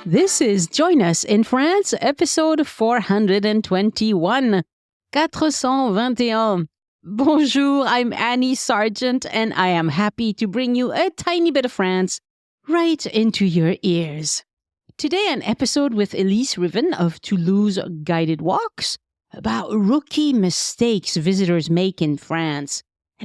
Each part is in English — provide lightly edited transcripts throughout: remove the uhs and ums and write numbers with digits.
This is Join Us in France, episode 421. 421. Bonjour, I'm Annie Sargent, and I am happy to bring you a tiny bit of France right into your ears. Today, an episode with Elise Riven of Toulouse Guided Walks about rookie mistakes visitors make in France.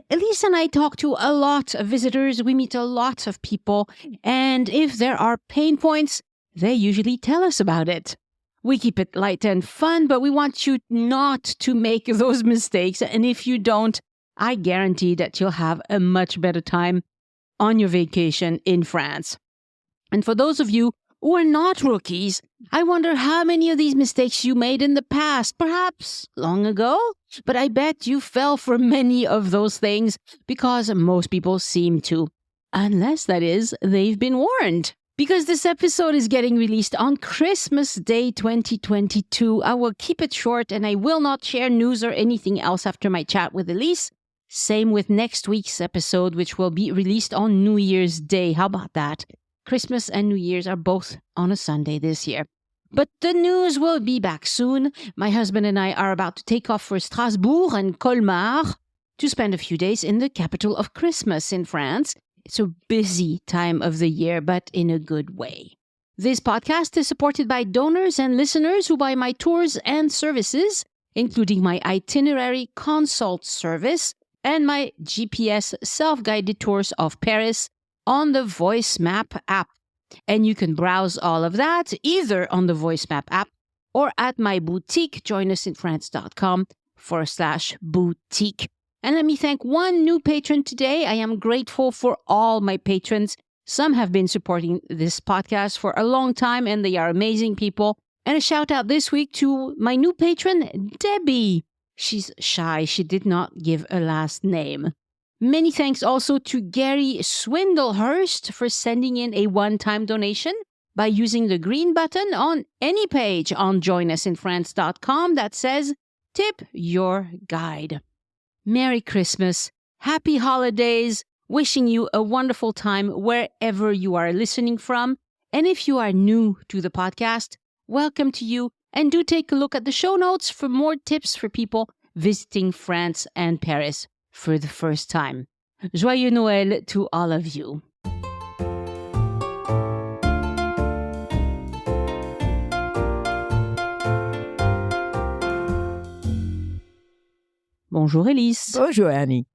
Elise and I talk to a lot of visitors, we meet a lot of people, and if there are pain points, they usually tell us about it. We keep it light and fun, but we want you not to make those mistakes. And if you don't, I guarantee that you'll have a much better time on your vacation in France. And for those of you who are not rookies, I wonder how many of these mistakes you made in the past, perhaps long ago. But I bet you fell for many of those things because most people seem to. Unless, that is, they've been warned. Because this episode is getting released on Christmas Day 2022, I will keep it short and I will not share news or anything else after my chat with Elise. Same with next week's episode, which will be released on New Year's Day. How about that? Christmas and New Year's are both on a Sunday this year. But the news will be back soon. My husband and I are about to take off for Strasbourg and Colmar to spend a few days in the capital of Christmas in France. It's a busy time of the year, but in a good way. This podcast is supported by donors and listeners who buy my tours and services, including my itinerary consult service and my GPS self-guided tours of Paris on the Voice Map app. And you can browse all of that either on the Voice Map app or at my boutique, joinusinfrance.com/boutique. And let me thank one new patron today. I am grateful for all my patrons. Some have been supporting this podcast for a long time, and they are amazing people. And a shout out this week to my new patron, Debbie. She's shy. She did not give a last name. Many thanks also to Gary Swindlehurst for sending in a one-time donation by using the green button on any page on joinusinfrance.com that says, Tip Your Guide. Merry Christmas, Happy Holidays, wishing you a wonderful time wherever you are listening from. And if you are new to the podcast, welcome to you. And do take a look at the show notes for more tips for people visiting France and Paris for the first time. Joyeux Noël to all of you. Bonjour, Elise. Bonjour, Annie.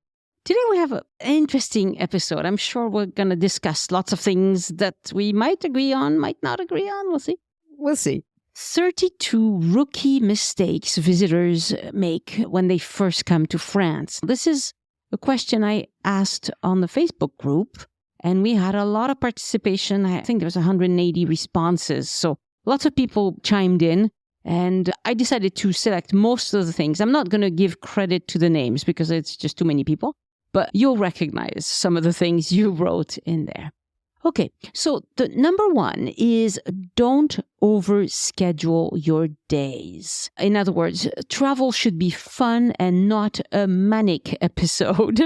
Today we have an interesting episode. I'm sure we're going to discuss lots of things that we might agree on, might not agree on. We'll see. We'll see. 32 rookie mistakes visitors make when they first come to France. This is a question I asked on the Facebook group, and we had a lot of participation. I think there was 180 responses. So lots of people chimed in. And I decided to select most of the things. I'm not going to give credit to the names because it's just too many people, but you'll recognize some of the things you wrote in there. Okay, so the number one is don't overschedule your days. In other words, travel should be fun and not a manic episode.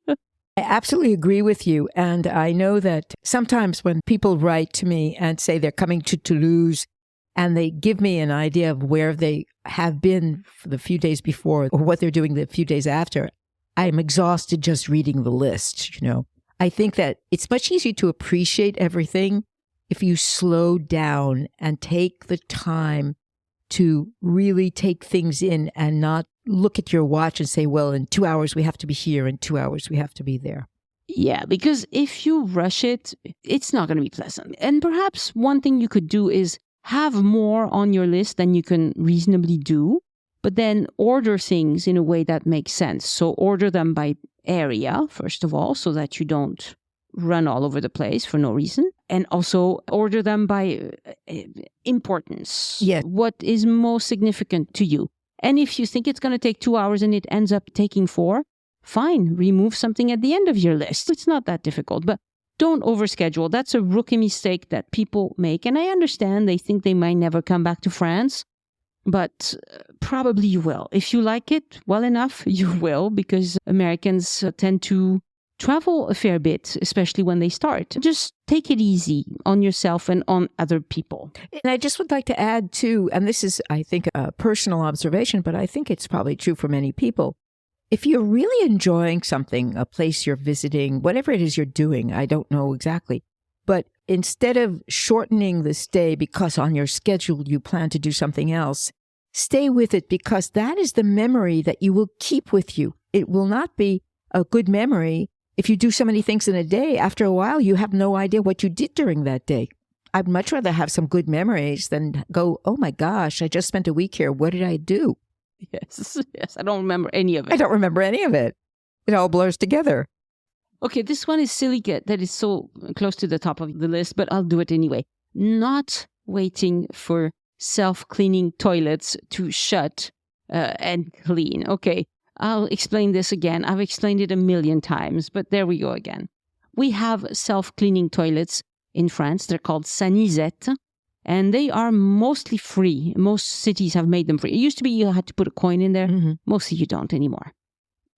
I absolutely agree with you. And I know that sometimes when people write to me and say they're coming to Toulouse, and they give me an idea of where they have been for the few days before or what they're doing the few days after, I'm exhausted just reading the list, I think that it's much easier to appreciate everything if you slow down and take the time to really take things in and not look at your watch and say, well, in 2 hours we have to be here, in 2 hours we have to be there. Yeah, because if you rush it, it's not going to be pleasant. And perhaps one thing you could do is have more on your list than you can reasonably do, but then order things in a way that makes sense. So order them by area, first of all, so that you don't run all over the place for no reason. And also order them by importance. Yes. What is most significant to you? And if you think it's going to take 2 hours and it ends up taking 4, fine, remove something at the end of your list. It's not that difficult, but don't overschedule. That's a rookie mistake that people make. And I understand they think they might never come back to France, but probably you will. If you like it well enough, you will, because Americans tend to travel a fair bit, especially when they start. Just take it easy on yourself and on other people. And I just would like to add too, and this is, I think, a personal observation, but I think it's probably true for many people. If you're really enjoying something, a place you're visiting, whatever it is you're doing, I don't know exactly, but instead of shortening the stay because on your schedule you plan to do something else, stay with it because that is the memory that you will keep with you. It will not be a good memory if you do so many things in a day. After a while, you have no idea what you did during that day. I'd much rather have some good memories than go, oh my gosh, I just spent a week here. What did I do? Yes, I don't remember any of it. I don't remember any of it. It all blurs together. Okay, this one is silly that is so close to the top of the list, but I'll do it anyway. Not waiting for self-cleaning toilets to shut and clean. Okay, I'll explain this again. I've explained it a million times, but there we go again. We have self-cleaning toilets in France. They're called sanisettes, and they are mostly free. Most cities have made them free. It used to be you had to put a coin in there. Mm-hmm. Mostly you don't anymore.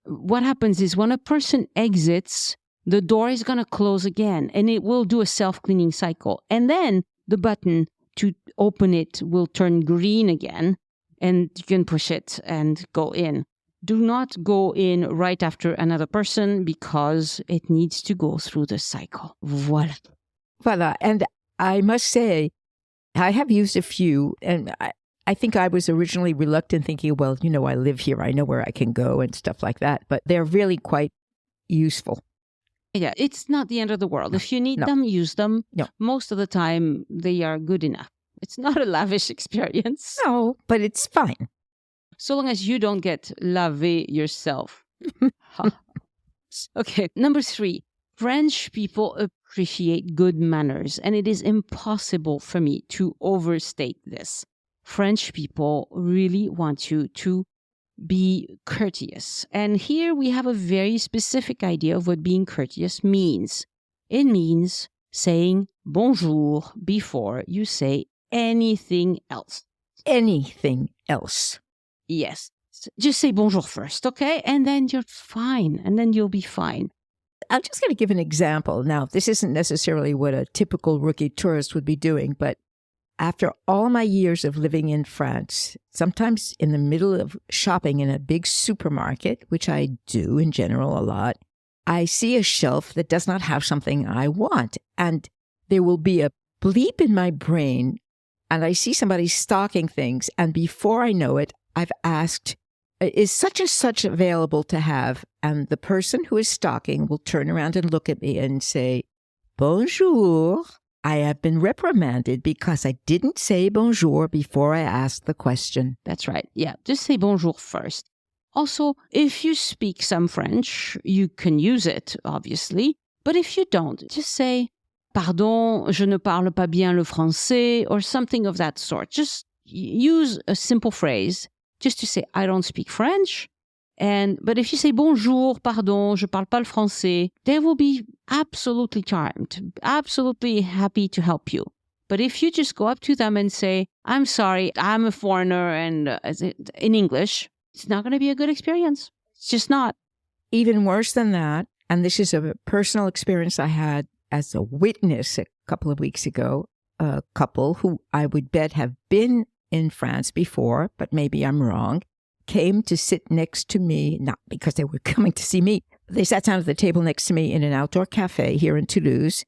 What happens is when a person exits, the door is going to close again, and it will do a self-cleaning cycle. And then the button to open it will turn green again, and you can push it and go in. Do not go in right after another person because it needs to go through the cycle. Voila. And I must say, I have used a few, and I think I was originally reluctant, thinking, well, I live here. I know where I can go and stuff like that. But they're really quite useful. Yeah, it's not the end of the world. If you need them, use them. No. Most of the time, they are good enough. It's not a lavish experience. No, but it's fine. So long as you don't get lavé yourself. Okay, number 3. French people appreciate good manners, and it is impossible for me to overstate this. French people really want you to be courteous. And here we have a very specific idea of what being courteous means. It means saying bonjour before you say anything else. Anything else. Yes. Just say bonjour first, okay? And then you're fine. And then you'll be fine. I'm just going to give an example. Now, this isn't necessarily what a typical rookie tourist would be doing, but after all my years of living in France, sometimes in the middle of shopping in a big supermarket, which I do in general a lot, I see a shelf that does not have something I want. And there will be a bleep in my brain, and I see somebody stocking things. And before I know it, I've asked, is such and such available to have? And the person who is stocking will turn around and look at me and say, bonjour. I have been reprimanded because I didn't say bonjour before I asked the question. That's right. Yeah, just say bonjour first. Also, if you speak some French, you can use it, obviously. But if you don't, just say, pardon, je ne parle pas bien le français, or something of that sort. Just use a simple phrase just to say, I don't speak French. But if you say bonjour, pardon, je parle pas le français, they will be absolutely charmed, absolutely happy to help you. But if you just go up to them and say, I'm sorry, I'm a foreigner, and in English, it's not going to be a good experience. It's just not. Even worse than that, and this is a personal experience I had as a witness a couple of weeks ago, a couple who I would bet have been in France before, but maybe I'm wrong, came to sit next to me, not because they were coming to see me. They sat down at the table next to me in an outdoor cafe here in Toulouse.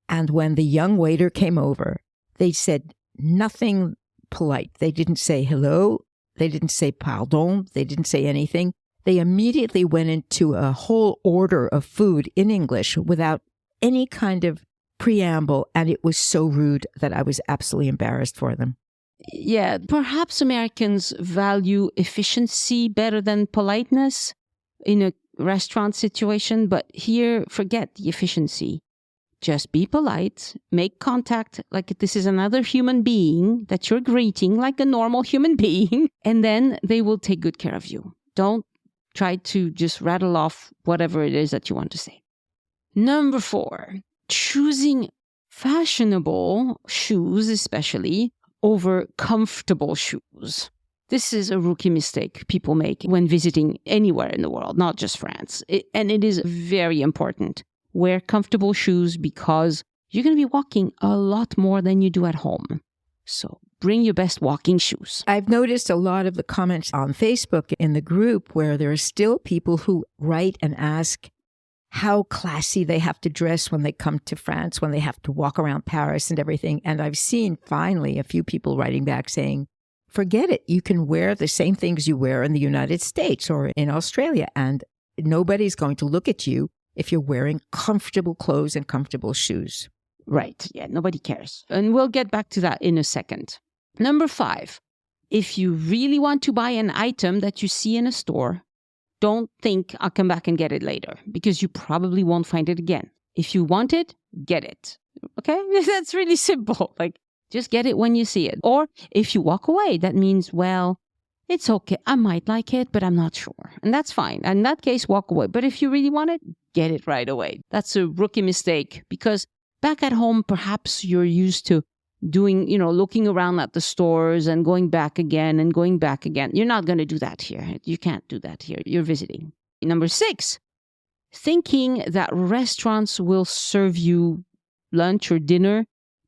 And when the young waiter came over, they said nothing polite. They didn't say hello. They didn't say pardon. They didn't say anything. They immediately went into a whole order of food in English without any kind of preamble. And it was so rude that I was absolutely embarrassed for them. Yeah, perhaps Americans value efficiency better than politeness in a restaurant situation, but here, forget the efficiency. Just be polite, make contact like this is another human being that you're greeting like a normal human being, and then they will take good care of you. Don't try to just rattle off whatever it is that you want to say. Number 4, choosing fashionable shoes, especially, over comfortable shoes. This is a rookie mistake people make when visiting anywhere in the world, not just France. And it is very important. Wear comfortable shoes because you're going to be walking a lot more than you do at home. So bring your best walking shoes. I've noticed a lot of the comments on Facebook in the group where there are still people who write and ask how classy they have to dress when they come to France, when they have to walk around Paris and everything. And I've seen finally a few people writing back saying, forget it. You can wear the same things you wear in the United States or in Australia, and nobody's going to look at you if you're wearing comfortable clothes and comfortable shoes. Right. Yeah, nobody cares. And we'll get back to that in a second. Number 5, if you really want to buy an item that you see in a store, don't think I'll come back and get it later, because you probably won't find it again. If you want it, get it. Okay? That's really simple. Like, just get it when you see it. Or if you walk away, that means, well, it's okay. I might like it, but I'm not sure. And that's fine. In that case, walk away. But if you really want it, get it right away. That's a rookie mistake, because back at home, perhaps you're used to doing, looking around at the stores and going back again and going back again. You're not going to do that here. You can't do that here. You're visiting. Number 6, thinking that restaurants will serve you lunch or dinner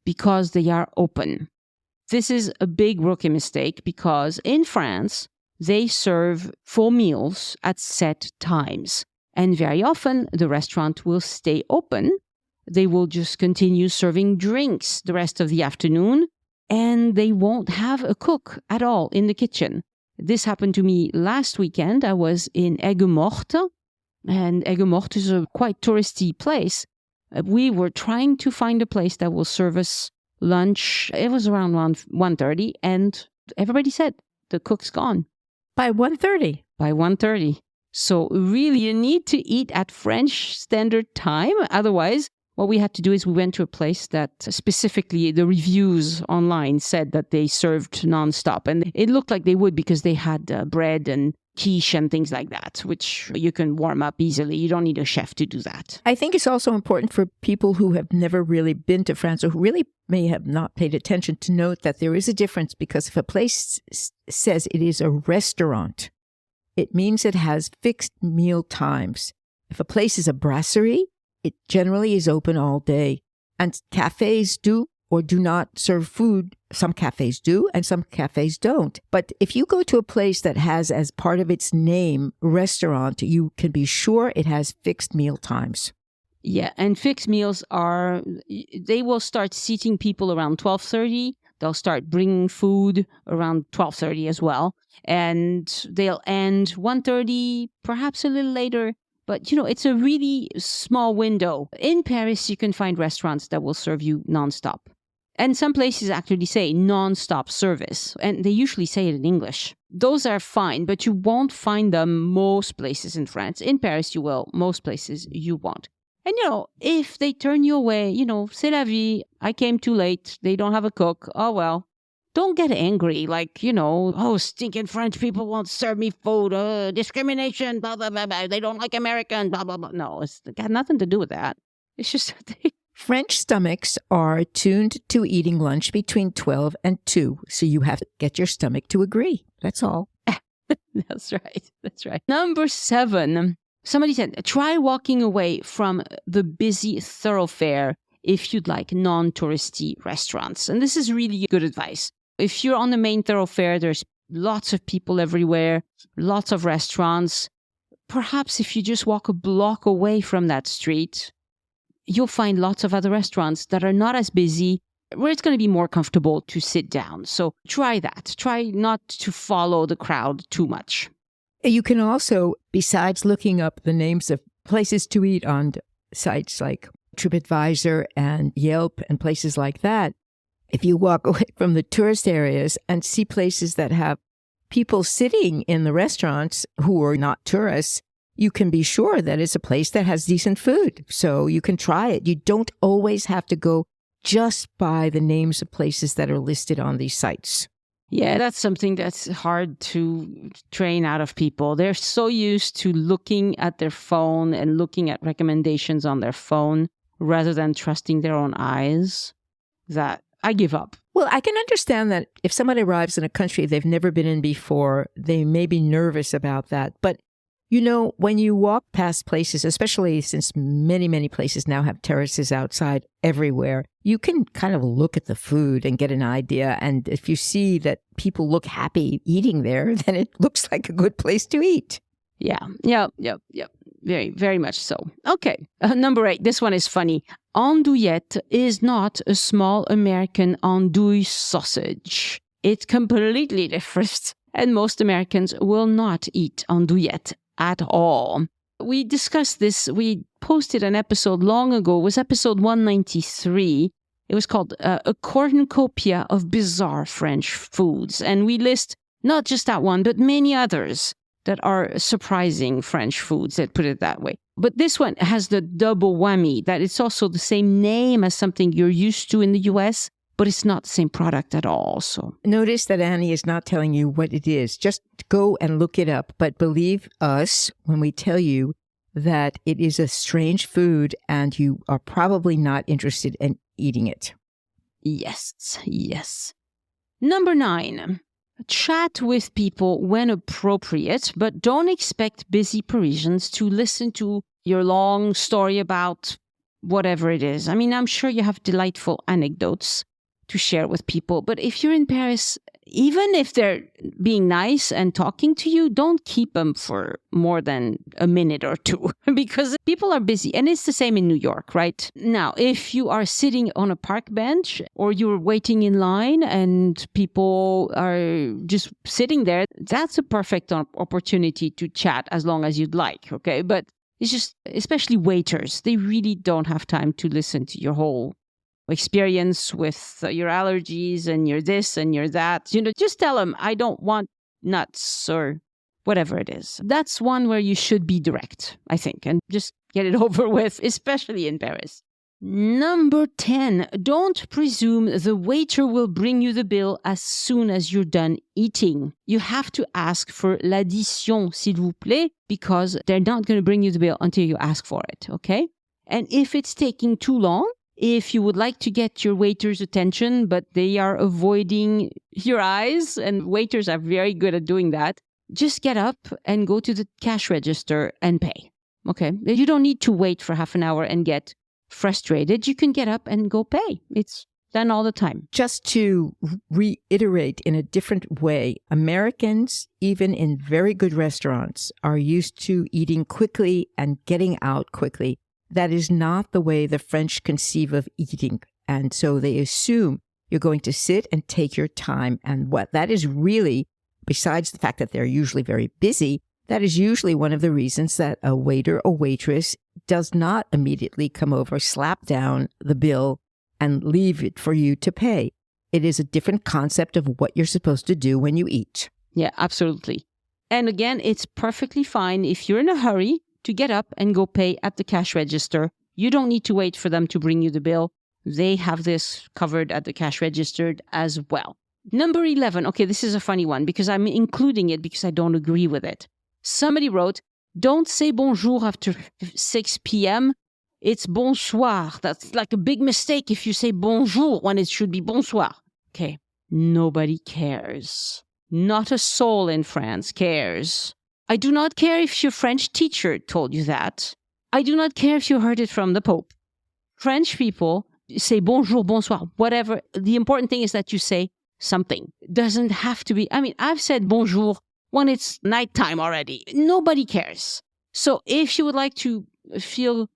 because they are open. This is a big rookie mistake, because in France, they serve full meals at set times. And very often, the restaurant will stay open. They will just continue serving drinks the rest of the afternoon, and they won't have a cook at all in the kitchen. This happened to me last weekend. I was in Aigues-Mortes, and Aigues-Mortes is a quite touristy place. We were trying to find a place that will serve us lunch. It was around 1:30, and everybody said, the cook's gone. By 1:30? By 1:30. So really, you need to eat at French Standard Time. Otherwise, what we had to do is we went to a place that specifically the reviews online said that they served nonstop. And it looked like they would, because they had bread and quiche and things like that, which you can warm up easily. You don't need a chef to do that. I think it's also important for people who have never really been to France, or who really may have not paid attention, to note that there is a difference, because if a place says it is a restaurant, it means it has fixed meal times. If a place is a brasserie, it generally is open all day. And cafes do or do not serve food. Some cafes do and some cafes don't. But if you go to a place that has as part of its name restaurant, you can be sure it has fixed meal times. Yeah, and fixed meals they will start seating people around 12:30. They'll start bringing food around 12:30 as well. And they'll end 1:30, perhaps a little later. But, it's a really small window. In Paris, you can find restaurants that will serve you nonstop. And some places actually say nonstop service. And they usually say it in English. Those are fine, but you won't find them most places in France. In Paris, you will. Most places, you won't. And, if they turn you away, c'est la vie. I came too late. They don't have a cook. Oh, well. Don't get angry, like, oh, stinking French people won't serve me food, discrimination, blah, blah, blah, blah. They don't like Americans, blah, blah, blah. No, it's got nothing to do with that. It's just French stomachs are tuned to eating lunch between 12 and 2, so you have to get your stomach to agree. That's all. That's right. That's right. Number 7, somebody said, try walking away from the busy thoroughfare if you'd like non-touristy restaurants. And this is really good advice. If you're on the main thoroughfare, there's lots of people everywhere, lots of restaurants. Perhaps if you just walk a block away from that street, you'll find lots of other restaurants that are not as busy, where it's going to be more comfortable to sit down. So try that. Try not to follow the crowd too much. You can also, besides looking up the names of places to eat on sites like TripAdvisor and Yelp and places like that, if you walk away from the tourist areas and see places that have people sitting in the restaurants who are not tourists, you can be sure that it's a place that has decent food. So you can try it. You don't always have to go just by the names of places that are listed on these sites. Yeah, that's something that's hard to train out of people. They're so used to looking at their phone and looking at recommendations on their phone rather than trusting their own eyes that I give up. Well, I can understand that if somebody arrives in a country they've never been in before, they may be nervous about that. But, when you walk past places, especially since many, many places now have terraces outside everywhere, you can kind of look at the food and get an idea. And if you see that people look happy eating there, then it looks like a good place to eat. Yeah. Very, very much so. Okay. Number 8. This one is funny. Andouillette is not a small American andouille sausage. It's completely different. And most Americans will not eat andouillette at all. We discussed this. We posted an episode long ago. It was episode 193. It was called A Cornucopia of Bizarre French Foods. And we list not just that one, but many others that are surprising French foods, let's put it that way. But this one has the double whammy, that it's also the same name as something you're used to in the US, but it's not the same product at all. So notice that Annie is not telling you what it is. Just go and look it up. But believe us when we tell you that it is a strange food and you are probably not interested in eating it. Yes. Number 9. Chat with people when appropriate, but don't expect busy Parisians to listen to your long story about whatever it is. I mean, I'm sure you have delightful anecdotes to share with people, but if you're in Paris, even if they're being nice and talking to you, don't keep them for more than a minute or two because people are busy. And it's the same in New York, right? Now, if you are sitting on a park bench or you're waiting in line and people are just sitting there, that's a perfect opportunity to chat as long as you'd like, okay? But it's just, especially waiters, they really don't have time to listen to your whole experience with your allergies and your this and your that. Just tell them, I don't want nuts or whatever it is. That's one where you should be direct, I think, and just get it over with, especially in Paris. Number 10, don't presume the waiter will bring you the bill as soon as you're done eating. You have to ask for l'addition, s'il vous plaît, because they're not going to bring you the bill until you ask for it, okay? And if it's taking too long, if you would like to get your waiter's attention, but they are avoiding your eyes, and waiters are very good at doing that, just get up and go to the cash register and pay. Okay? You don't need to wait for half an hour and get frustrated. You can get up and go pay. It's done all the time. Just to reiterate in a different way, Americans, even in very good restaurants, are used to eating quickly and getting out quickly. That is not the way the French conceive of eating. And so they assume you're going to sit and take your time. And what that is really, besides the fact that they're usually very busy, that is usually one of the reasons that a waiter or waitress does not immediately come over, slap down the bill, and leave it for you to pay. It is a different concept of what you're supposed to do when you eat. Yeah, absolutely. And again, it's perfectly fine if you're in a hurry to get up and go pay at the cash register. You don't need to wait for them to bring you the bill. They have this covered at the cash register as well. Number 11. Okay, this is a funny one because I'm including it because I don't agree with it. Somebody wrote, don't say bonjour after 6 p.m. It's bonsoir. That's like a big mistake if you say bonjour when it should be bonsoir. Okay, nobody cares. Not a soul in France cares. I do not care if your French teacher told you that. I do not care if you heard it from the Pope. French people say bonjour, bonsoir, whatever. The important thing is that you say something. It doesn't have to be. I mean, I've said bonjour when it's nighttime already. Nobody cares. So if you would like to feel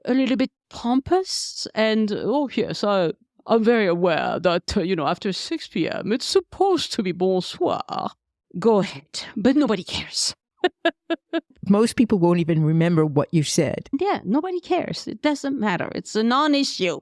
a little bit pompous and, oh, yes, I'm very aware that, after 6 p.m., it's supposed to be bonsoir. Go ahead. But nobody cares. Most people won't even remember what you said. Yeah, nobody cares. It doesn't matter. It's a non-issue.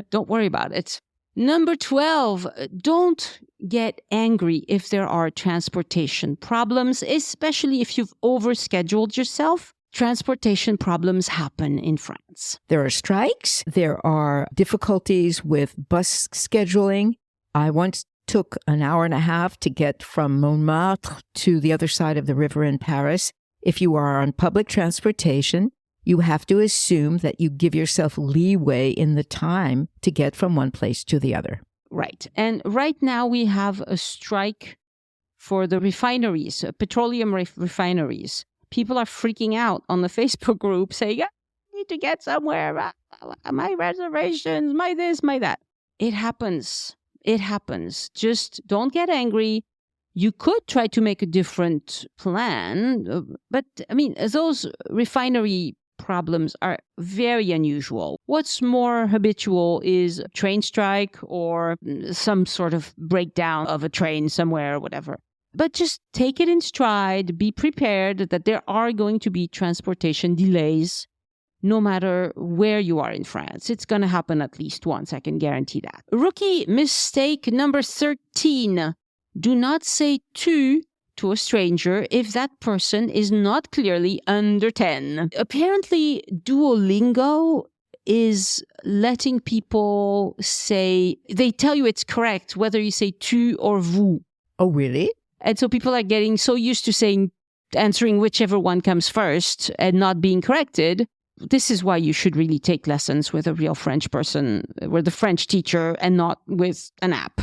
Don't worry about it. Number 12, don't get angry if there are transportation problems, especially if you've overscheduled yourself. Transportation problems happen in France. There are strikes. There are difficulties with bus scheduling. I once took an hour and a half to get from Montmartre to the other side of the river in Paris. If you are on public transportation, you have to assume that you give yourself leeway in the time to get from one place to the other. Right. And right now we have a strike for the refineries, petroleum refineries. People are freaking out on the Facebook group saying, I need to get somewhere. My reservations, my this, my that. It happens. It happens. Just don't get angry. You could try to make a different plan. But, I mean, those refinery problems are very unusual. What's more habitual is a train strike or some sort of breakdown of a train somewhere or whatever. But just take it in stride, be prepared that there are going to be transportation delays no matter where you are in France. It's going to happen at least once, I can guarantee that. Rookie mistake number 13. Do not say tu to a stranger if that person is not clearly under 10. Apparently, Duolingo is letting people say, they tell you it's correct whether you say tu or vous. Oh, really? And so people are getting so used to answering whichever one comes first and not being corrected. This is why you should really take lessons with a real French person, with a French teacher, and not with an app.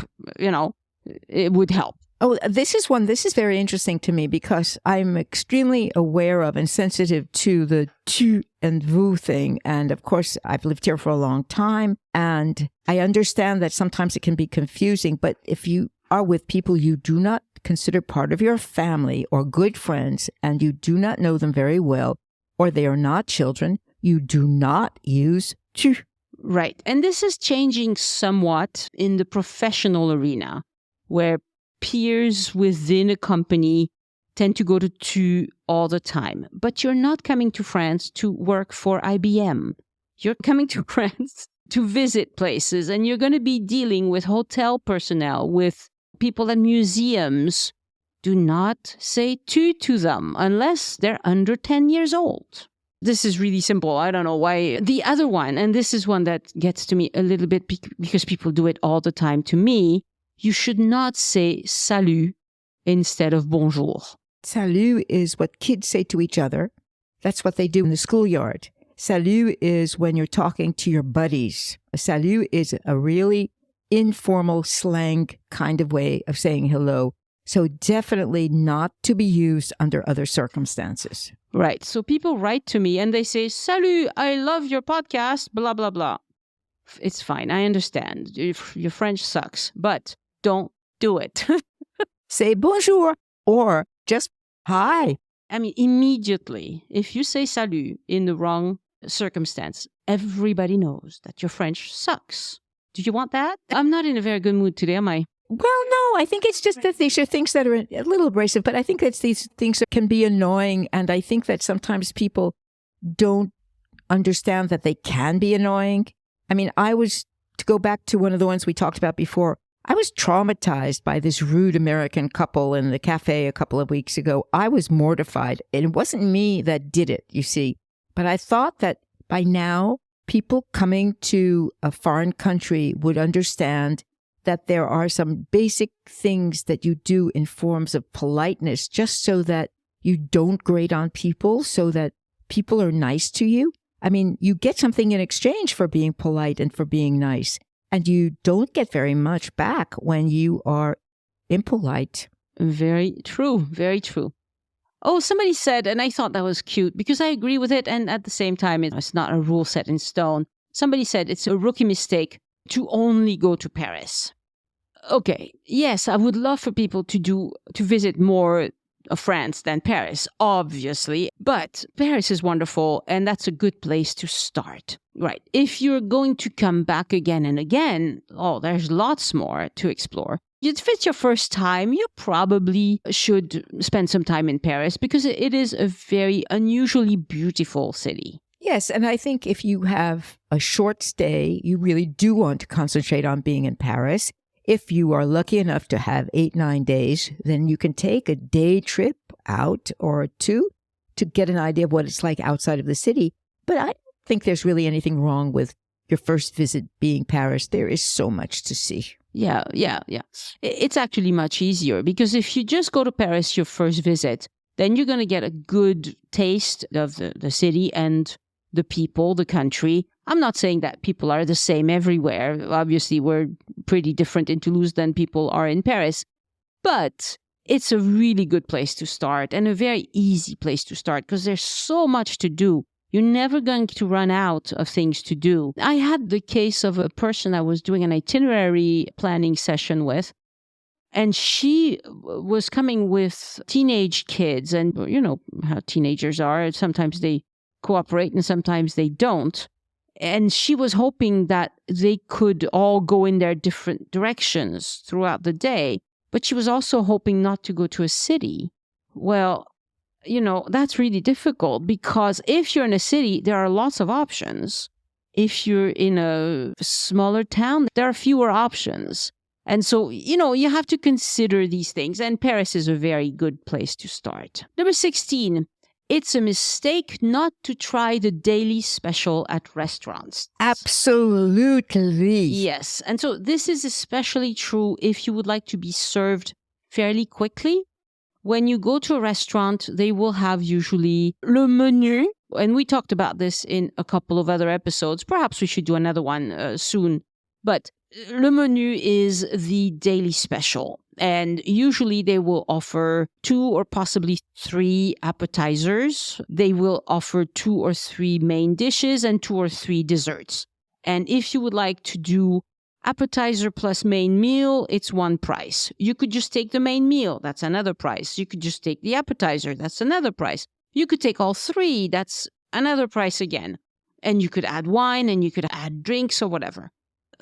It would help. Oh, this is very interesting to me because I'm extremely aware of and sensitive to the tu and vous thing. And of course, I've lived here for a long time and I understand that sometimes it can be confusing. But if you are with people you do not consider part of your family or good friends and you do not know them very well, or they are not children, you do not use tu. Right. And this is changing somewhat in the professional arena where peers within a company tend to go to tu all the time. But you're not coming to France to work for IBM. You're coming to France to visit places, and you're going to be dealing with hotel personnel, with people at museums. Do not say tu to them unless they're under 10 years old. This is really simple. I don't know why. The other one, and this is one that gets to me a little bit because people do it all the time to me, you should not say salut instead of bonjour. Salut is what kids say to each other. That's what they do in the schoolyard. Salut is when you're talking to your buddies. A salut is a really informal slang kind of way of saying hello. So definitely not to be used under other circumstances. Right. So people write to me and they say, salut, I love your podcast, blah, blah, blah. It's fine. I understand. Your French sucks, but don't do it. Say bonjour or just hi. I mean, immediately, if you say salut in the wrong circumstance, everybody knows that your French sucks. Do you want that? I'm not in a very good mood today, am I? Well, no, I think it's just that these are things that are a little abrasive, but I think that these things that can be annoying. And I think that sometimes people don't understand that they can be annoying. I mean, to go back to one of the ones we talked about before, I was traumatized by this rude American couple in the cafe a couple of weeks ago. I was mortified. And it wasn't me that did it, you see. But I thought that by now, people coming to a foreign country would understand that there are some basic things that you do in forms of politeness just so that you don't grate on people, so that people are nice to you. I mean, you get something in exchange for being polite and for being nice, and you don't get very much back when you are impolite. Very true. Very true. Oh, somebody said, and I thought that was cute because I agree with it, and at the same time, it's not a rule set in stone. Somebody said it's a rookie mistake to only go to Paris. Okay, yes, I would love for people to visit more of France than Paris, obviously. But Paris is wonderful, and that's a good place to start. Right. If you're going to come back again and again, there's lots more to explore. If it's your first time, you probably should spend some time in Paris because it is a very unusually beautiful city. Yes, and I think if you have a short stay, you really do want to concentrate on being in Paris. If you are lucky enough to have 8-9 days, then you can take a day trip out or two to get an idea of what it's like outside of the city. But I don't think there's really anything wrong with your first visit being Paris. There is so much to see. Yeah. It's actually much easier because if you just go to Paris your first visit, then you're going to get a good taste of the city and the people, the country. I'm not saying that people are the same everywhere. Obviously, we're pretty different in Toulouse than people are in Paris. But it's a really good place to start and a very easy place to start because there's so much to do. You're never going to run out of things to do. I had the case of a person I was doing an itinerary planning session with, and she was coming with teenage kids. And you know how teenagers are. Sometimes they cooperate and sometimes they don't. And she was hoping that they could all go in their different directions throughout the day. But she was also hoping not to go to a city. Well, you know, that's really difficult because if you're in a city, there are lots of options. If you're in a smaller town, there are fewer options. And so, you know, you have to consider these things. And Paris is a very good place to start. Number 16, it's a mistake not to try the daily special at restaurants. Absolutely. Yes. And so this is especially true if you would like to be served fairly quickly. When you go to a restaurant, they will have usually le menu. And we talked about this in a couple of other episodes. Perhaps we should do another one soon. But le menu is the daily special. And usually they will offer 2 or possibly 3 appetizers. They will offer 2 or 3 main dishes and 2 or 3 desserts. And if you would like to do appetizer plus main meal, it's one price. You could just take the main meal. That's another price. You could just take the appetizer. That's another price. You could take all 3. That's another price again. And you could add wine and you could add drinks or whatever.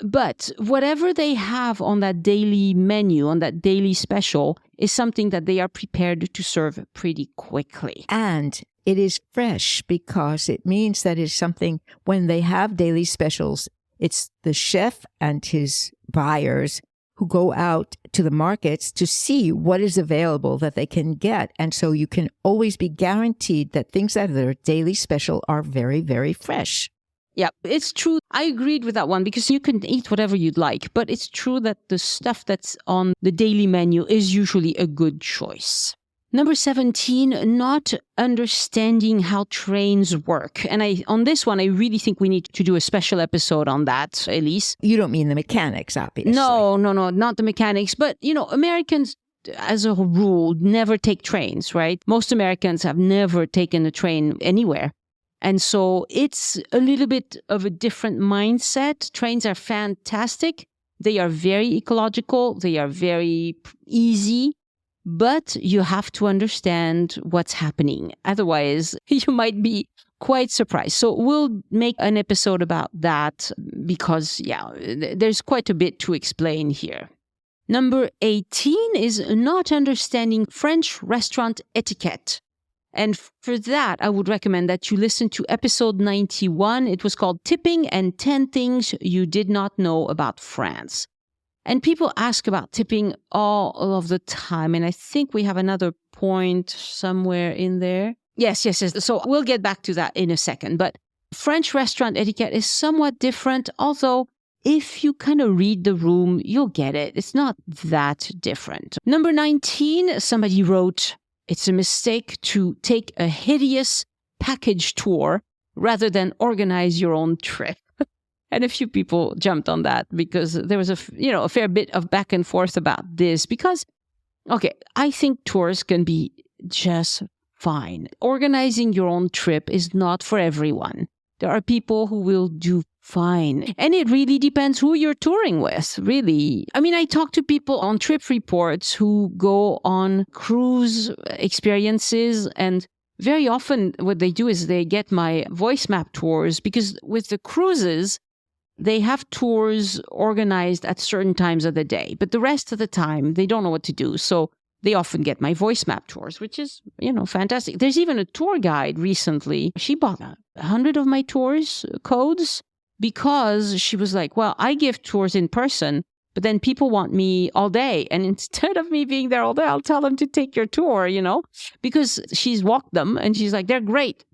But whatever they have on that daily menu, on that daily special, is something that they are prepared to serve pretty quickly. And it is fresh because it means that it's something when they have daily specials, it's the chef and his buyers who go out to the markets to see what is available that they can get. And so you can always be guaranteed that things that are daily special are very, very fresh. Yeah, it's true. I agreed with that one because you can eat whatever you'd like. But it's true that the stuff that's on the daily menu is usually a good choice. Number 17, not understanding how trains work. And on this one, I really think we need to do a special episode on that, Elise. You don't mean the mechanics, obviously. No, not the mechanics. But, you know, Americans, as a rule, never take trains, right? Most Americans have never taken a train anywhere. And so it's a little bit of a different mindset. Trains are fantastic. They are very ecological. They are very easy. But you have to understand what's happening. Otherwise, you might be quite surprised. So we'll make an episode about that because, yeah, there's quite a bit to explain here. Number 18 is not understanding French restaurant etiquette. And for that, I would recommend that you listen to episode 91. It was called Tipping and 10 Things You Did Not Know About France. And people ask about tipping all of the time. And I think we have another point somewhere in there. Yes. So we'll get back to that in a second. But French restaurant etiquette is somewhat different. Although if you kind of read the room, you'll get it. It's not that different. Number 19, somebody wrote, it's a mistake to take a hideous package tour rather than organize your own trip. And a few people jumped on that because there was a fair bit of back and forth about this because, okay, I think tours can be just fine. Organizing your own trip is not for everyone. There are people who will do fine. And it really depends who you're touring with, really. I mean, I talk to people on trip reports who go on cruise experiences, and very often what they do is they get my voice map tours because with the cruises, they have tours organized at certain times of the day, but the rest of the time, they don't know what to do. So they often get my voice map tours, which is, fantastic. There's even a tour guide recently. She bought 100 of my tours codes because she was like, well, I give tours in person, but then people want me all day. And instead of me being there all day, I'll tell them to take your tour, because she's walked them and she's like, they're great.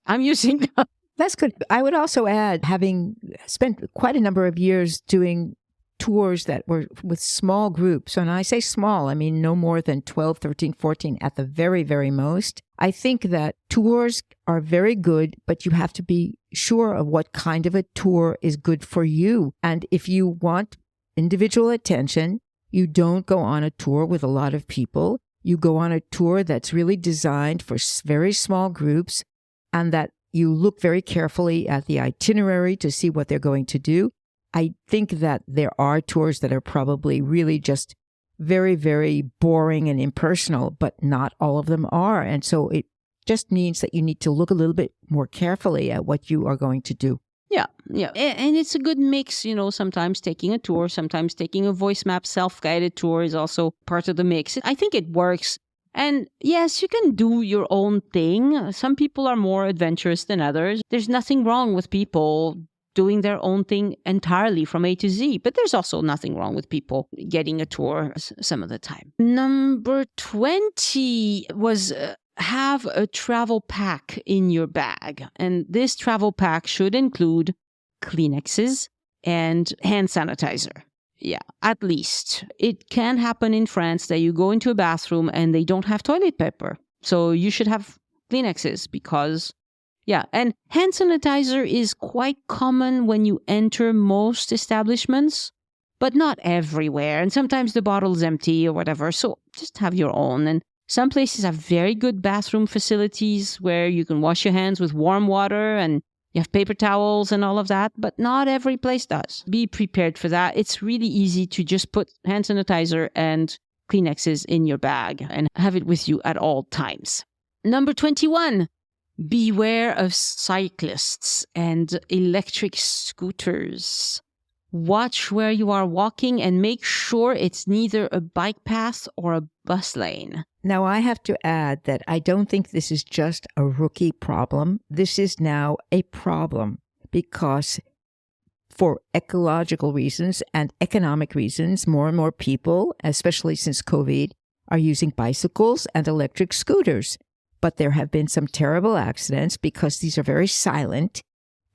I'm using them. That's good. I would also add, having spent quite a number of years doing tours that were with small groups, and I say small, I mean no more than 12, 13, 14 at the very, very most. I think that tours are very good, but you have to be sure of what kind of a tour is good for you. And if you want individual attention, you don't go on a tour with a lot of people. You go on a tour that's really designed for very small groups, and that you look very carefully at the itinerary to see what they're going to do. I think that there are tours that are probably really just very, very boring and impersonal, but not all of them are. And so it just means that you need to look a little bit more carefully at what you are going to do. Yeah. And it's a good mix, sometimes taking a tour, sometimes taking a voice map, self-guided tour is also part of the mix. I think it works. And yes, you can do your own thing. Some people are more adventurous than others. There's nothing wrong with people doing their own thing entirely from A to Z, but there's also nothing wrong with people getting a tour some of the time. Number 20 was have a travel pack in your bag. And this travel pack should include Kleenexes and hand sanitizer. Yeah, at least. It can happen in France that you go into a bathroom and they don't have toilet paper. So you should have Kleenexes because, yeah. And hand sanitizer is quite common when you enter most establishments, but not everywhere. And sometimes the bottle's empty or whatever. So just have your own. And some places have very good bathroom facilities where you can wash your hands with warm water and you have paper towels and all of that, but not every place does. Be prepared for that. It's really easy to just put hand sanitizer and Kleenexes in your bag and have it with you at all times. Number 21, beware of cyclists and electric scooters. Watch where you are walking and make sure it's neither a bike path or a bus lane. Now, I have to add that I don't think this is just a rookie problem. This is now a problem because for ecological reasons and economic reasons, more and more people, especially since COVID, are using bicycles and electric scooters. But there have been some terrible accidents because these are very silent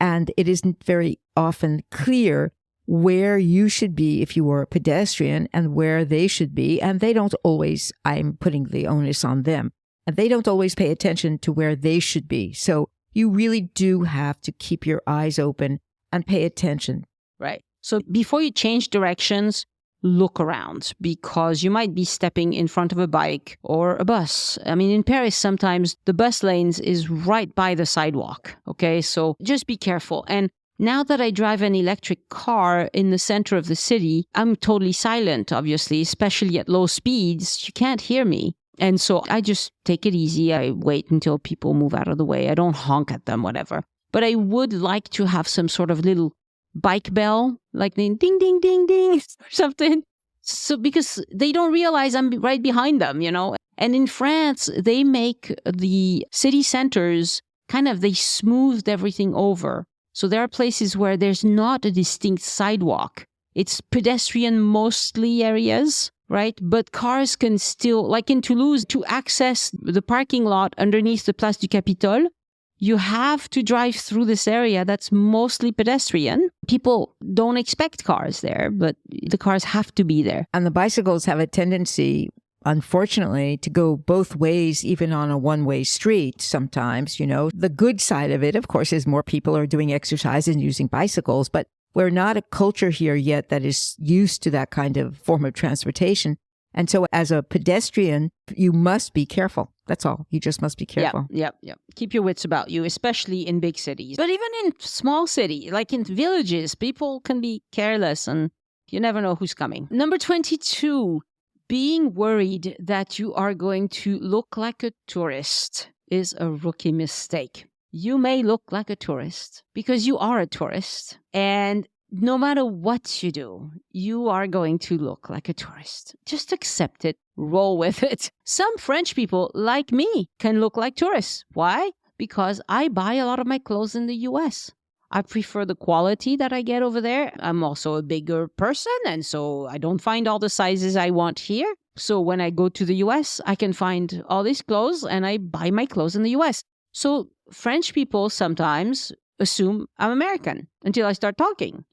and it isn't very often clear where you should be if you were a pedestrian and where they should be. And they don't always, I'm putting the onus on them, and they don't always pay attention to where they should be. So you really do have to keep your eyes open and pay attention. Right. So before you change directions, look around because you might be stepping in front of a bike or a bus. I mean, in Paris, sometimes the bus lanes is right by the sidewalk. Okay. So just be careful. And now that I drive an electric car in the center of the city, I'm totally silent, obviously, especially at low speeds. You can't hear me. And so I just take it easy. I wait until people move out of the way. I don't honk at them, whatever. But I would like to have some sort of little bike bell, like ding, ding, ding, ding, or something. So because they don't realize I'm right behind them, And in France, they make the city centers they smoothed everything over. So there are places where there's not a distinct sidewalk. It's pedestrian mostly areas, right? But cars can still, like in Toulouse, to access the parking lot underneath the Place du Capitole, you have to drive through this area that's mostly pedestrian. People don't expect cars there, but the cars have to be there. And the bicycles have a tendency, unfortunately, to go both ways, even on a one-way street sometimes, The good side of it, of course, is more people are doing exercise and using bicycles, but we're not a culture here yet that is used to that kind of form of transportation. And so as a pedestrian, you must be careful. That's all. You just must be careful. Yeah. Keep your wits about you, especially in big cities. But even in small cities, like in villages, people can be careless and you never know who's coming. Number 22. Being worried that you are going to look like a tourist is a rookie mistake. You may look like a tourist because you are a tourist. And no matter what you do, you are going to look like a tourist. Just accept it. Roll with it. Some French people, like me, can look like tourists. Why? Because I buy a lot of my clothes in the US. I prefer the quality that I get over there. I'm also a bigger person, and so I don't find all the sizes I want here. So when I go to the US, I can find all these clothes, and I buy my clothes in the US. So French people sometimes assume I'm American until I start talking,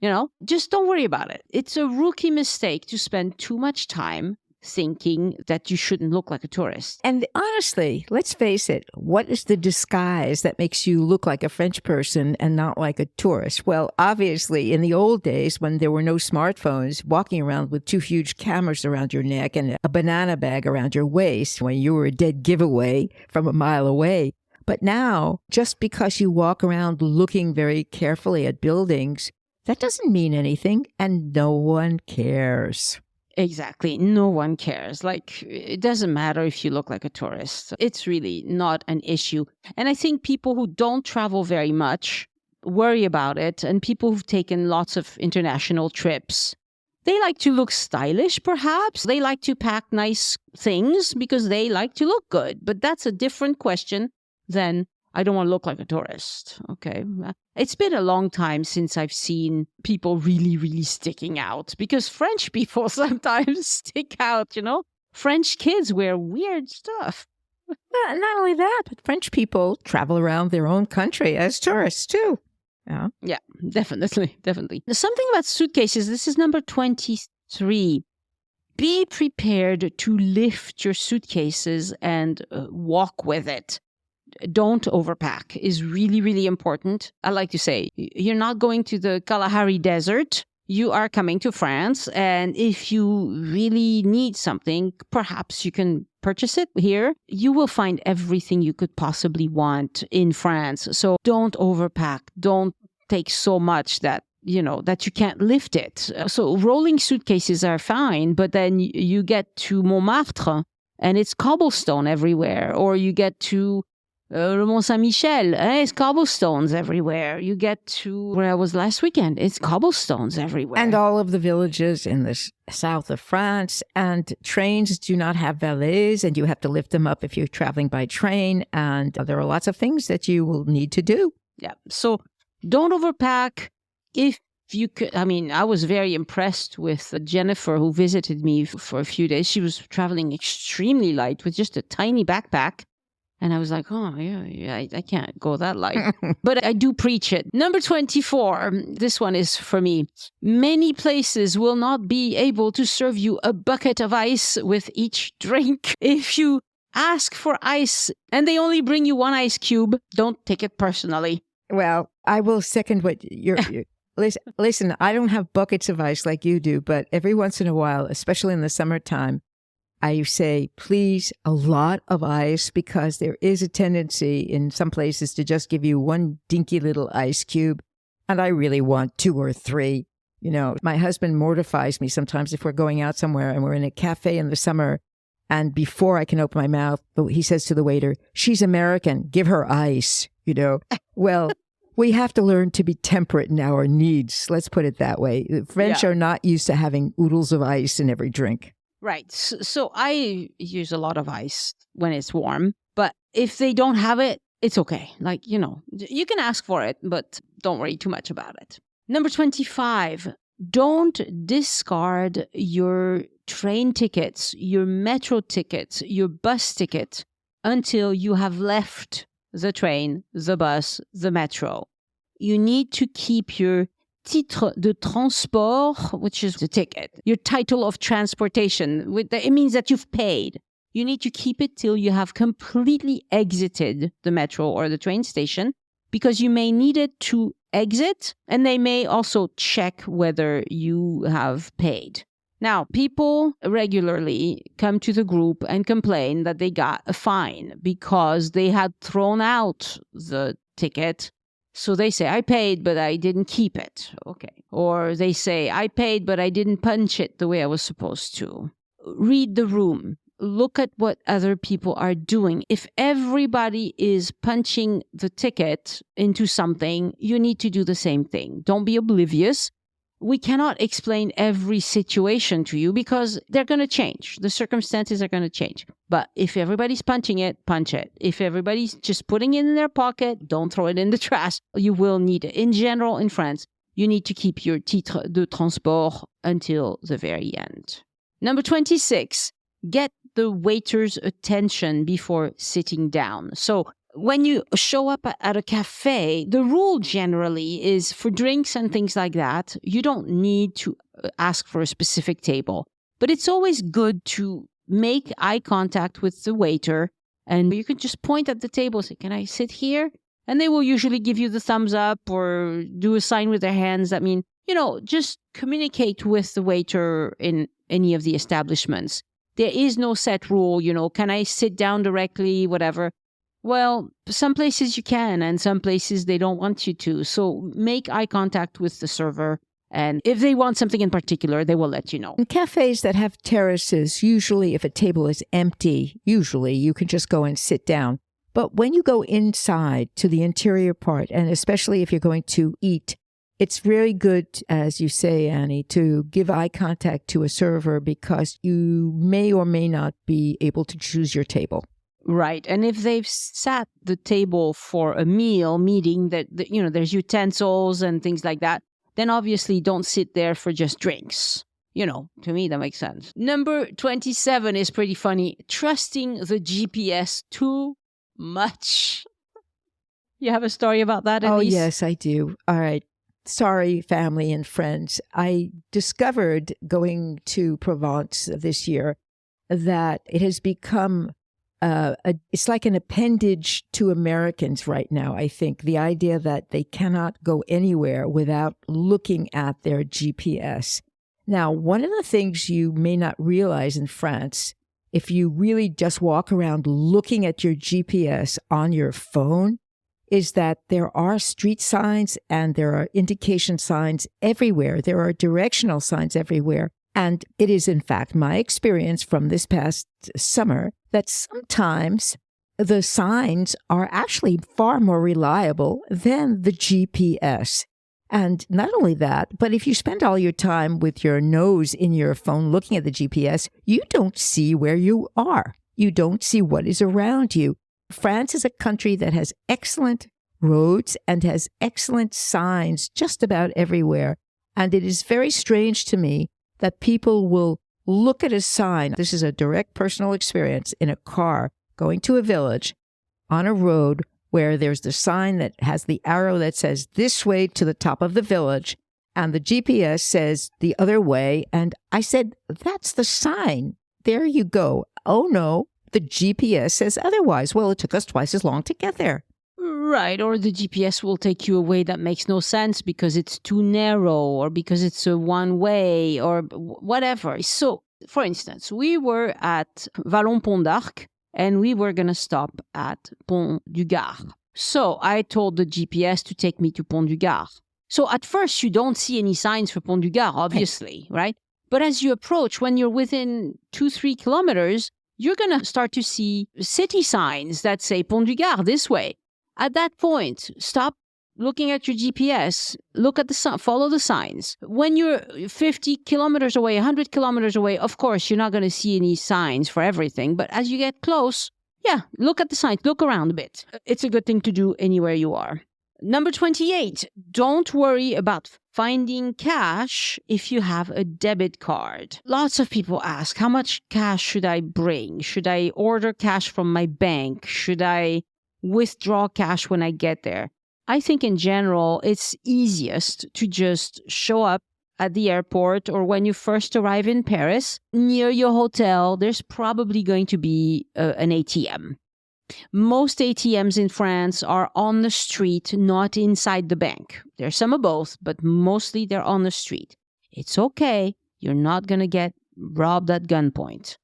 Just don't worry about it. It's a rookie mistake to spend too much time thinking that you shouldn't look like a tourist. And honestly, let's face it, what is the disguise that makes you look like a French person and not like a tourist? Well, obviously, in the old days when there were no smartphones, walking around with two huge cameras around your neck and a banana bag around your waist when you were a dead giveaway from a mile away. But now, just because you walk around looking very carefully at buildings, that doesn't mean anything, and no one cares. Exactly. No one cares. It doesn't matter if you look like a tourist. It's really not an issue. And I think people who don't travel very much worry about it. And people who've taken lots of international trips, they like to look stylish, perhaps. They like to pack nice things because they like to look good. But that's a different question than I don't want to look like a tourist. Okay. It's been a long time since I've seen people really, really sticking out because French people sometimes stick out, French kids wear weird stuff. Not only that, but French people travel around their own country as tourists too. Yeah, definitely. Something about suitcases. This is number 23. Be prepared to lift your suitcases and walk with it. Don't overpack is really, really important. I like to say, you're not going to the Kalahari Desert. You are coming to France. And if you really need something, perhaps you can purchase it here. You will find everything you could possibly want in France. So don't overpack. Don't take so much that you can't lift it. So rolling suitcases are fine, but then you get to Montmartre and it's cobblestone everywhere. Or you get to Le Mont Saint-Michel, it's cobblestones everywhere. You get to where I was last weekend, it's cobblestones everywhere. And all of the villages in the south of France, and trains do not have valets, and you have to lift them up if you're traveling by train. And there are lots of things that you will need to do. Yeah. So don't overpack. If you could, I was very impressed with Jennifer, who visited me for a few days. She was traveling extremely light with just a tiny backpack. And I was like, oh, yeah, I can't go that light. But I do preach it. Number 24, this one is for me. Many places will not be able to serve you a bucket of ice with each drink. If you ask for ice and they only bring you one ice cube, don't take it personally. Well, I will second what you're listen, I don't have buckets of ice like you do, but every once in a while, especially in the summertime, I say, please, a lot of ice, because there is a tendency in some places to just give you one dinky little ice cube. And I really want 2 or 3. My husband mortifies me sometimes if we're going out somewhere and we're in a cafe in the summer. And before I can open my mouth, he says to the waiter, she's American, give her ice, Well, we have to learn to be temperate in our needs. Let's put it that way. The French are not used to having oodles of ice in every drink. Right. So I use a lot of ice when it's warm, but if they don't have it, it's okay. You can ask for it, but don't worry too much about it. Number 25, don't discard your train tickets, your metro tickets, your bus ticket until you have left the train, the bus, the metro. You need to keep your titre de transport, which is the ticket, your title of transportation. It means that you've paid. You need to keep it till you have completely exited the metro or the train station, because you may need it to exit, and they may also check whether you have paid. Now, people regularly come to the group and complain that they got a fine because they had thrown out the ticket. So they say, I paid, but I didn't keep it. Okay. Or they say, I paid, but I didn't punch it the way I was supposed to. Read the room. Look at what other people are doing. If everybody is punching the ticket into something, you need to do the same thing. Don't be oblivious. We cannot explain every situation to you because they're going to change. The circumstances are going to change. But if everybody's punching it, punch it. If everybody's just putting it in their pocket, don't throw it in the trash. You will need it. In general, in France, you need to keep your titre de transport until the very end. Number 26, get the waiter's attention before sitting down. So when you show up at a cafe, the rule generally is for drinks and things like that, you don't need to ask for a specific table. But it's always good to make eye contact with the waiter, and you can just point at the table and say, "Can I sit here?" And they will usually give you the thumbs up or do a sign with their hands. I mean, just communicate with the waiter in any of the establishments. There is no set rule, can I sit down directly, whatever. Well, some places you can, and some places they don't want you to. So make eye contact with the server. And if they want something in particular, they will let you know. In cafes that have terraces, usually if a table is empty, usually you can just go and sit down. But when you go inside to the interior part, and especially if you're going to eat, it's very good, as you say, Annie, to give eye contact to a server because you may or may not be able to choose your table. Right. And if they've sat the table for a meeting that, there's utensils and things like that, then obviously don't sit there for just drinks. To me, that makes sense. Number 27 is pretty funny. Trusting the GPS too much. You have a story about that, Elise? Oh, yes, I do. All right. Sorry, family and friends. I discovered going to Provence this year that it has become it's like an appendage to Americans right now, I think. The idea that they cannot go anywhere without looking at their GPS. Now, one of the things you may not realize in France, if you really just walk around looking at your GPS on your phone, is that there are street signs and there are indication signs everywhere. There are directional signs everywhere. And it is, in fact, my experience from this past summer that sometimes the signs are actually far more reliable than the GPS. And not only that, but if you spend all your time with your nose in your phone looking at the GPS, you don't see where you are. You don't see what is around you. France is a country that has excellent roads and has excellent signs just about everywhere. And it is very strange to me that people will look at a sign. This is a direct personal experience in a car going to a village on a road where there's the sign that has the arrow that says this way to the top of the village, and the GPS says the other way. And I said, that's the sign. There you go. Oh, no, the GPS says otherwise. Well, it took us twice as long to get there. Right, or the GPS will take you a way that makes no sense because it's too narrow or because it's a one way or whatever. So, for instance, we were at Vallon-Pont d'Arc and we were going to stop at Pont du Gard. So I told the GPS to take me to Pont du Gard. So at first you don't see any signs for Pont du Gard, obviously, right? But as you approach, when you're within 2-3 kilometers, you're going to start to see city signs that say Pont du Gard this way. At that point, stop looking at your GPS, look at the follow the signs. When you're 50 kilometers away, 100 kilometers away, of course, you're not going to see any signs for everything. But as you get close, look at the signs, look around a bit. It's a good thing to do anywhere you are. Number 28, don't worry about finding cash if you have a debit card. Lots of people ask, how much cash should I bring? Should I order cash from my bank? Should I withdraw cash when I get there? I think in general, it's easiest to just show up at the airport or when you first arrive in Paris. Near your hotel, there's probably going to be an ATM. Most ATMs in France are on the street, not inside the bank. There's some of both, but mostly they're on the street. It's okay. You're not going to get robbed at gunpoint.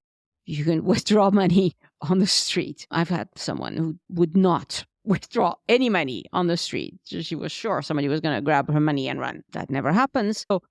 You can withdraw money on the street. I've had someone who would not withdraw any money on the street. She was sure somebody was going to grab her money and run. That never happens. So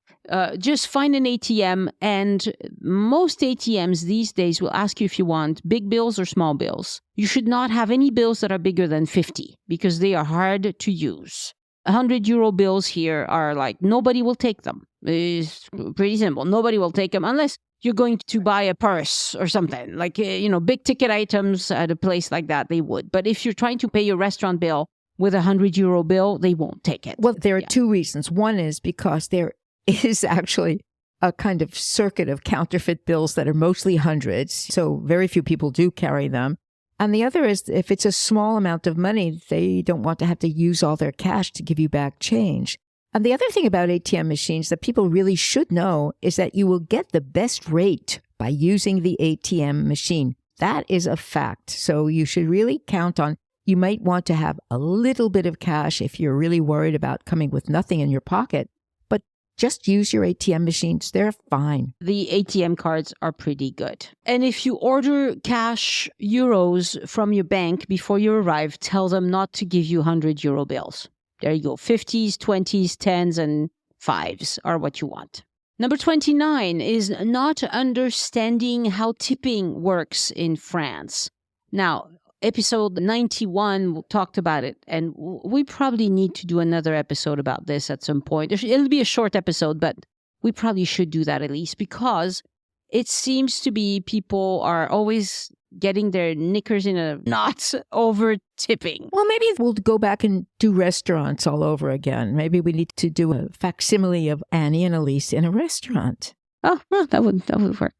just find an ATM, and most ATMs these days will ask you if you want big bills or small bills. You should not have any bills that are bigger than 50 because they are hard to use. 100 euro bills here are like, nobody will take them. It's pretty simple. Nobody will take them unless you're going to buy a purse or something, like, big ticket items at a place like that, they would. But if you're trying to pay your restaurant bill with a 100 euro bill, they won't take it. Well, there are two reasons. One is because there is actually a kind of circuit of counterfeit bills that are mostly hundreds. So very few people do carry them. And the other is if it's a small amount of money, they don't want to have to use all their cash to give you back change. And the other thing about ATM machines that people really should know is that you will get the best rate by using the ATM machine. That is a fact. So you should really count on, you might want to have a little bit of cash if you're really worried about coming with nothing in your pocket. But just use your ATM machines. They're fine. The ATM cards are pretty good. And if you order cash euros from your bank before you arrive, tell them not to give you 100 euro bills. There you go. 50s, 20s, 10s, and 5s are what you want. Number 29 is not understanding how tipping works in France. Now, episode 91 talked about it, and we probably need to do another episode about this at some point. It'll be a short episode, but we probably should do that at least, because it seems to be people are always getting their knickers in a knot over tipping. Well, maybe we'll go back and do restaurants all over again. Maybe we need to do a facsimile of Annie and Elise in a restaurant. Oh, well, that would work.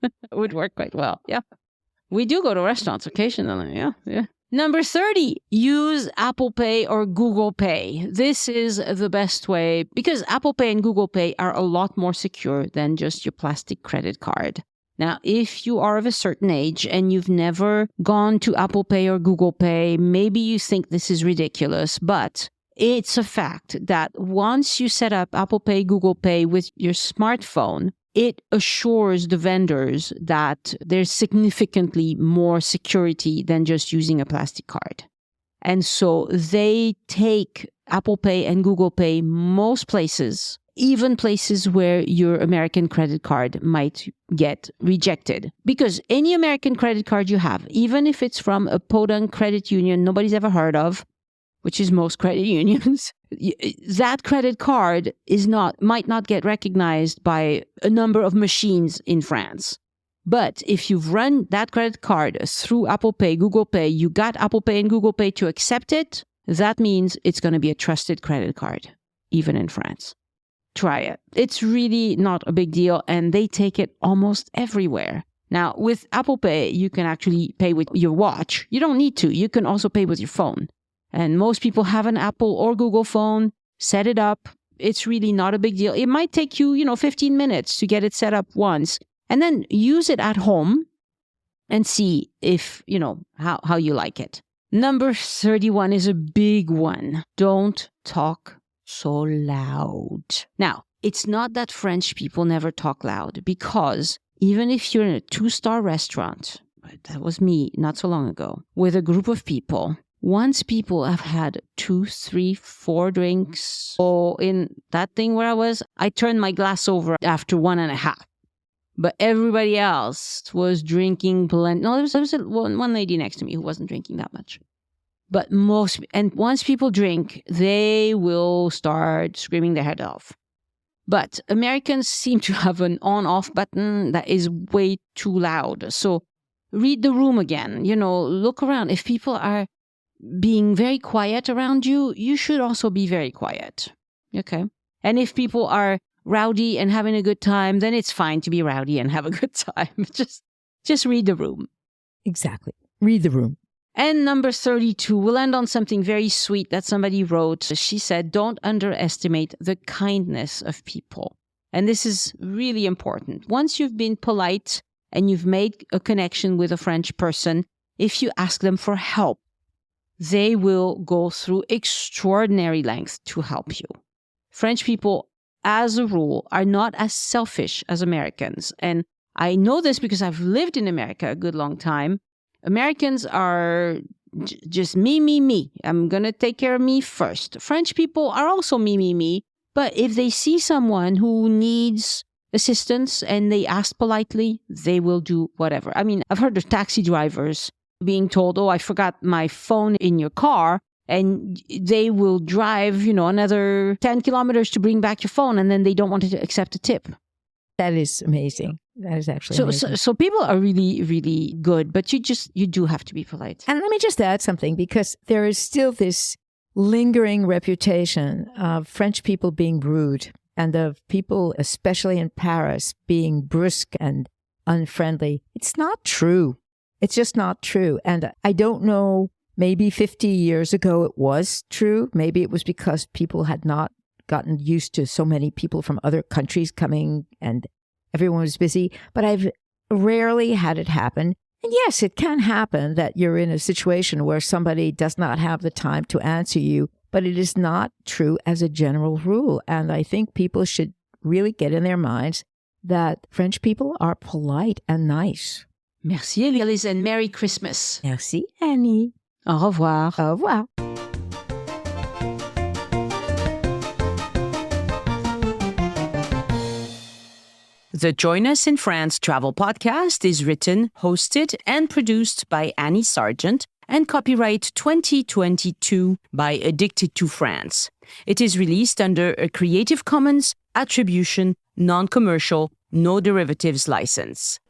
It would work quite well. Yeah. We do go to restaurants occasionally. Yeah. Number 30, use Apple Pay or Google Pay. This is the best way because Apple Pay and Google Pay are a lot more secure than just your plastic credit card. Now, if you are of a certain age and you've never gone to Apple Pay or Google Pay, maybe you think this is ridiculous, but it's a fact that once you set up Apple Pay, Google Pay with your smartphone, it assures the vendors that there's significantly more security than just using a plastic card. And so they take Apple Pay and Google Pay most places, even places where your American credit card might get rejected. Because any American credit card you have, even if it's from a podunk credit union nobody's ever heard of, which is most credit unions, that credit card might not get recognized by a number of machines in France. But if you've run that credit card through Apple Pay, Google Pay, you got Apple Pay and Google Pay to accept it, that means it's going to be a trusted credit card, even in France. Try it. It's really not a big deal, and they take it almost everywhere. Now, with Apple Pay, you can actually pay with your watch. You don't need to. You can also pay with your phone. And most people have an Apple or Google phone. Set it up. It's really not a big deal. It might take you, 15 minutes to get it set up once. And then use it at home and see if, how you like it. Number 31 is a big one. Don't talk so loud. Now, it's not that French people never talk loud, because even if you're in a 2-star restaurant, that was me not so long ago, with a group of people, once people have had 2, 3, 4 drinks, in that thing where I turned my glass over after 1.5. But everybody else was drinking plenty. No, there was one lady next to me who wasn't drinking that much. But once people drink, they will start screaming their head off. But Americans seem to have an on-off button that is way too loud. So read the room again. Look around. If people are being very quiet around you, you should also be very quiet. Okay? And if people are rowdy and having a good time, then it's fine to be rowdy and have a good time. Just read the room. Exactly. Read the room. And number 32, we'll end on something very sweet that somebody wrote. She said, don't underestimate the kindness of people. And this is really important. Once you've been polite and you've made a connection with a French person, if you ask them for help, they will go through extraordinary lengths to help you. French people, as a rule, are not as selfish as Americans. And I know this because I've lived in America a good long time. Americans are just me. I'm going to take care of me first. French people are also me. But if they see someone who needs assistance and they ask politely, they will do whatever. I mean, I've heard of taxi drivers being told, I forgot my phone in your car. And they will drive, another 10 kilometers to bring back your phone. And then they don't want to accept a tip. That is amazing. That is actually amazing. So people are really, really good, but you do have to be polite. And let me just add something, because there is still this lingering reputation of French people being rude and of people, especially in Paris, being brusque and unfriendly. It's not true. It's just not true. And I don't know, maybe 50 years ago it was true. Maybe it was because people had not gotten used to so many people from other countries coming and everyone was busy. But I've rarely had it happen. And yes, it can happen that you're in a situation where somebody does not have the time to answer you, but it is not true as a general rule. And I think people should really get in their minds that French people are polite and nice. Merci, Elise, and Merry Christmas. Merci, Annie. Au revoir. Au revoir. The Join Us in France travel podcast is written, hosted, and produced by Annie Sargent and copyright 2022 by Addicted to France. It is released under a Creative Commons Attribution, Non-Commercial, No Derivatives license.